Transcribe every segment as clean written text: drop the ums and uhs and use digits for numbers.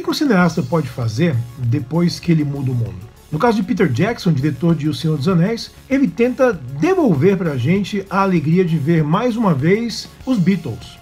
que um cineasta pode fazer depois que ele muda o mundo? No caso de Peter Jackson, diretor de O Senhor dos Anéis, ele tenta devolver pra gente a alegria de ver mais uma vez os Beatles.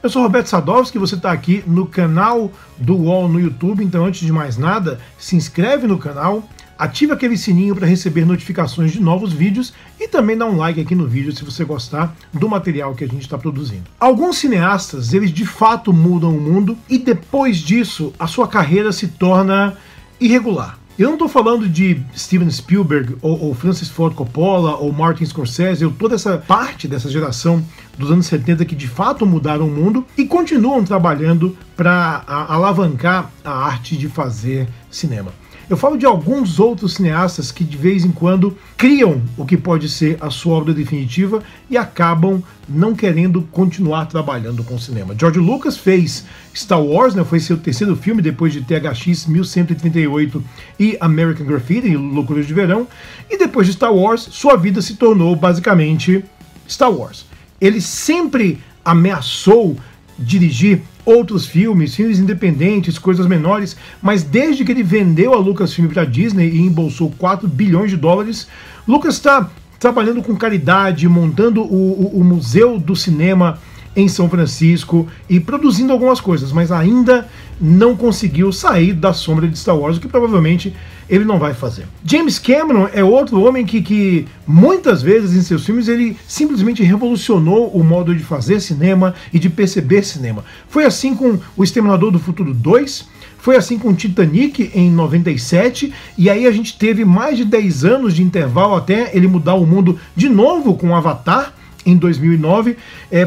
Eu sou Roberto Sadowski, você está aqui no canal do UOL no YouTube, então antes de mais nada, se inscreve no canal, ativa aquele sininho para receber notificações de novos vídeos e também dá um like aqui no vídeo se você gostar do material que a gente está produzindo. Alguns cineastas, eles de fato mudam o mundo e depois disso a sua carreira se torna irregular. Eu não estou falando de Steven Spielberg ou Francis Ford Coppola ou Martin Scorsese, ou toda essa parte dessa geração dos anos 70 que de fato mudaram o mundo e continuam trabalhando para alavancar a arte de fazer cinema. Eu falo de alguns outros cineastas que de vez em quando criam o que pode ser a sua obra definitiva e acabam não querendo continuar trabalhando com cinema. George Lucas fez Star Wars, né, foi seu terceiro filme depois de THX 1138 e American Graffiti, Loucuras de Verão, e depois de Star Wars, sua vida se tornou basicamente Star Wars. Ele sempre ameaçou dirigir outros filmes independentes, coisas menores, mas desde que ele vendeu a Lucasfilm para a Disney e embolsou 4 bilhões de dólares, Lucas está trabalhando com caridade, montando o Museu do Cinema em São Francisco e produzindo algumas coisas, mas ainda não conseguiu sair da sombra de Star Wars, o que provavelmente ele não vai fazer. James Cameron é outro homem que muitas vezes em seus filmes ele simplesmente revolucionou o modo de fazer cinema e de perceber cinema. Foi assim com O Exterminador do Futuro 2, foi assim com Titanic em 97, e aí a gente teve mais de 10 anos de intervalo até ele mudar o mundo de novo com Avatar, em 2009,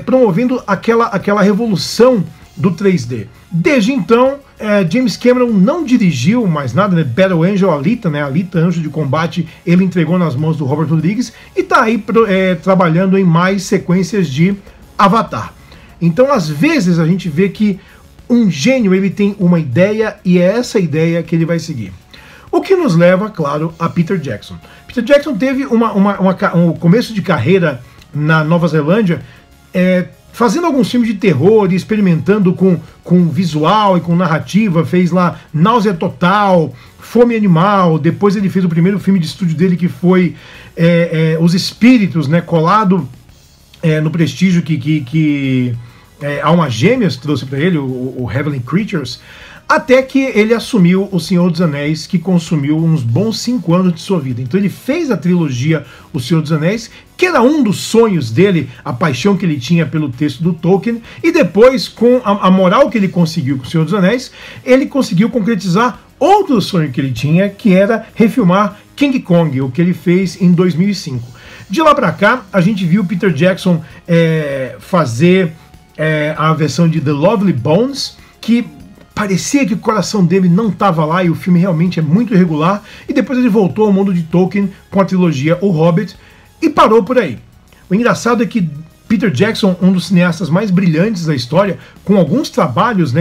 promovendo aquela revolução do 3D. Desde então, James Cameron não dirigiu mais nada, né? Battle Angel, Alita, né? Alita, Anjo de Combate, ele entregou nas mãos do Robert Rodrigues e está aí trabalhando em mais sequências de Avatar. Então, às vezes, a gente vê que um gênio ele tem uma ideia e é essa ideia que ele vai seguir. O que nos leva, claro, a Peter Jackson. Peter Jackson teve um começo de carreira na Nova Zelândia, fazendo alguns filmes de terror e experimentando com visual e com narrativa. Fez lá Náusea Total, Fome Animal, depois ele fez o primeiro filme de estúdio dele que foi Os Espíritos, né, colado no prestígio que Almas Gêmeas trouxe para ele, o Heavenly Creatures, até que ele assumiu O Senhor dos Anéis, que consumiu uns bons 5 anos de sua vida. Então ele fez a trilogia O Senhor dos Anéis, que era um dos sonhos dele, a paixão que ele tinha pelo texto do Tolkien, e depois, com a moral que ele conseguiu com O Senhor dos Anéis, ele conseguiu concretizar outro sonho que ele tinha, que era refilmar King Kong, o que ele fez em 2005. De lá para cá, a gente viu Peter Jackson fazer a versão de The Lovely Bones, que parecia que o coração dele não estava lá e o filme realmente é muito irregular, e depois ele voltou ao mundo de Tolkien com a trilogia O Hobbit e parou por aí. O engraçado é que Peter Jackson, um dos cineastas mais brilhantes da história, com alguns trabalhos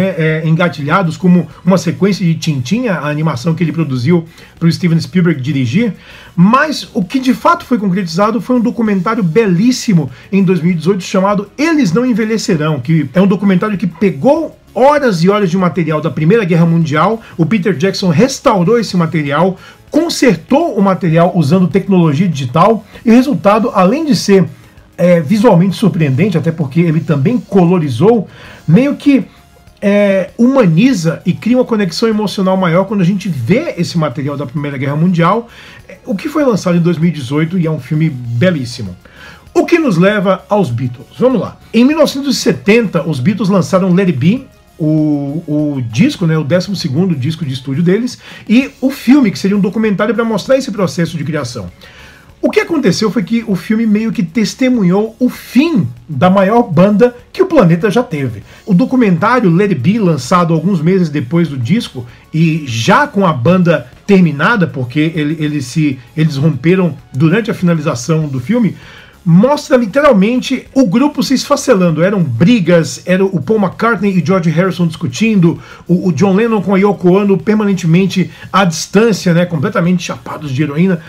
engatilhados, como uma sequência de Tintin, a animação que ele produziu para o Steven Spielberg dirigir, mas o que de fato foi concretizado foi um documentário belíssimo em 2018 chamado Eles Não Envelhecerão, que é um documentário que pegou horas e horas de material da Primeira Guerra Mundial. O Peter Jackson restaurou esse material, consertou o material usando tecnologia digital, e o resultado, além de ser visualmente surpreendente, até porque ele também colorizou, meio que humaniza e cria uma conexão emocional maior quando a gente vê esse material da Primeira Guerra Mundial, o que foi lançado em 2018 e é um filme belíssimo. O que nos leva aos Beatles. Vamos lá. Em 1970, os Beatles lançaram Let It Be, o disco, né, o 12º disco de estúdio deles, e o filme, que seria um documentário para mostrar esse processo de criação. O que aconteceu foi que o filme meio que testemunhou o fim da maior banda que o planeta já teve. O documentário Let It Be, lançado alguns meses depois do disco, e já com a banda terminada, porque eles romperam durante a finalização do filme, mostra literalmente o grupo se esfacelando. Eram brigas, era o Paul McCartney e George Harrison discutindo, o John Lennon com a Yoko Ono permanentemente à distância, né, completamente chapados de heroína.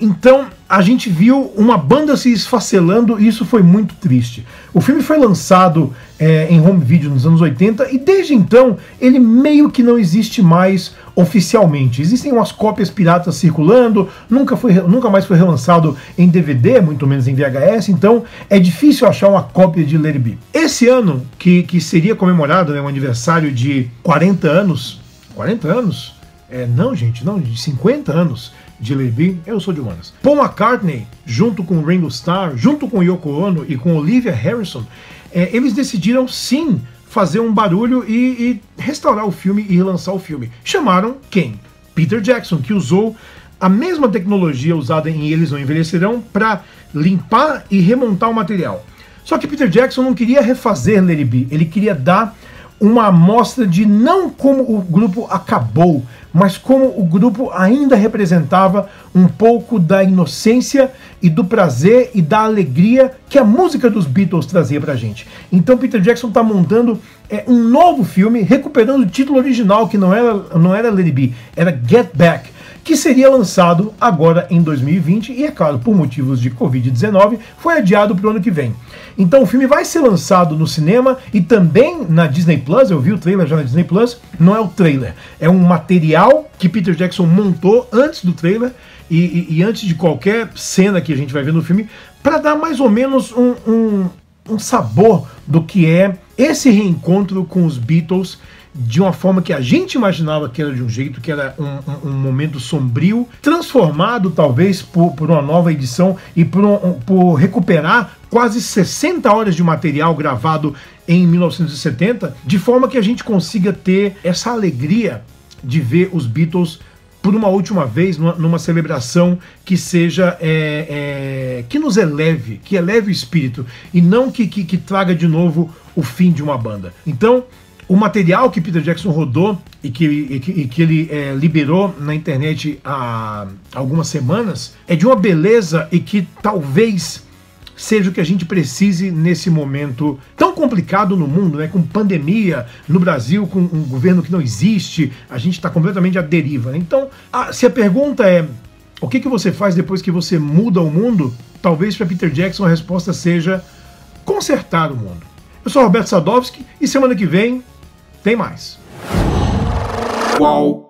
Então a gente viu uma banda se esfacelando e isso foi muito triste. O filme foi lançado em home video nos anos 80 e desde então ele meio que não existe mais oficialmente. Existem umas cópias piratas circulando, nunca mais foi relançado em DVD, muito menos em VHS, então é difícil achar uma cópia de Let It Be. Esse ano, que seria comemorado, né, um aniversário de 40 anos... 40 anos? Não, gente, não, de 50 anos de Let It Be, eu sou de humanas. Paul McCartney, junto com Ringo Starr, junto com Yoko Ono e com Olivia Harrison, eles decidiram sim fazer um barulho e restaurar o filme e relançar o filme. Chamaram quem? Peter Jackson, que usou a mesma tecnologia usada em Eles Não Envelhecerão para limpar e remontar o material. Só que Peter Jackson não queria refazer Let It Be, ele queria dar uma amostra de não como o grupo acabou, mas como o grupo ainda representava um pouco da inocência e do prazer e da alegria que a música dos Beatles trazia pra gente. Então Peter Jackson está montando um novo filme, recuperando o título original, que não era Let It Be, era Get Back, que seria lançado agora em 2020 e, é claro, por motivos de Covid-19, foi adiado para o ano que vem. Então o filme vai ser lançado no cinema e também na Disney Plus. Eu vi o trailer já na Disney Plus. Não é o trailer, é um material que Peter Jackson montou antes do trailer e antes de qualquer cena que a gente vai ver no filme, para dar mais ou menos um sabor do que é esse reencontro com os Beatles, de uma forma que a gente imaginava que era de um jeito, que era um momento sombrio, transformado talvez por uma nova edição e por recuperar quase 60 horas de material gravado em 1970, de forma que a gente consiga ter essa alegria de ver os Beatles por uma última vez, numa celebração que seja, que nos eleve, que eleve o espírito, e não que traga de novo o fim de uma banda. Então, o material que Peter Jackson rodou e que ele liberou na internet há algumas semanas é de uma beleza e que talvez seja o que a gente precise nesse momento tão complicado no mundo, né? Com pandemia no Brasil, com um governo que não existe, a gente está completamente à deriva, né? Então, se a pergunta é o que você faz depois que você muda o mundo, talvez para Peter Jackson a resposta seja consertar o mundo. Eu sou Roberto Sadowski e semana que vem tem mais. Qual?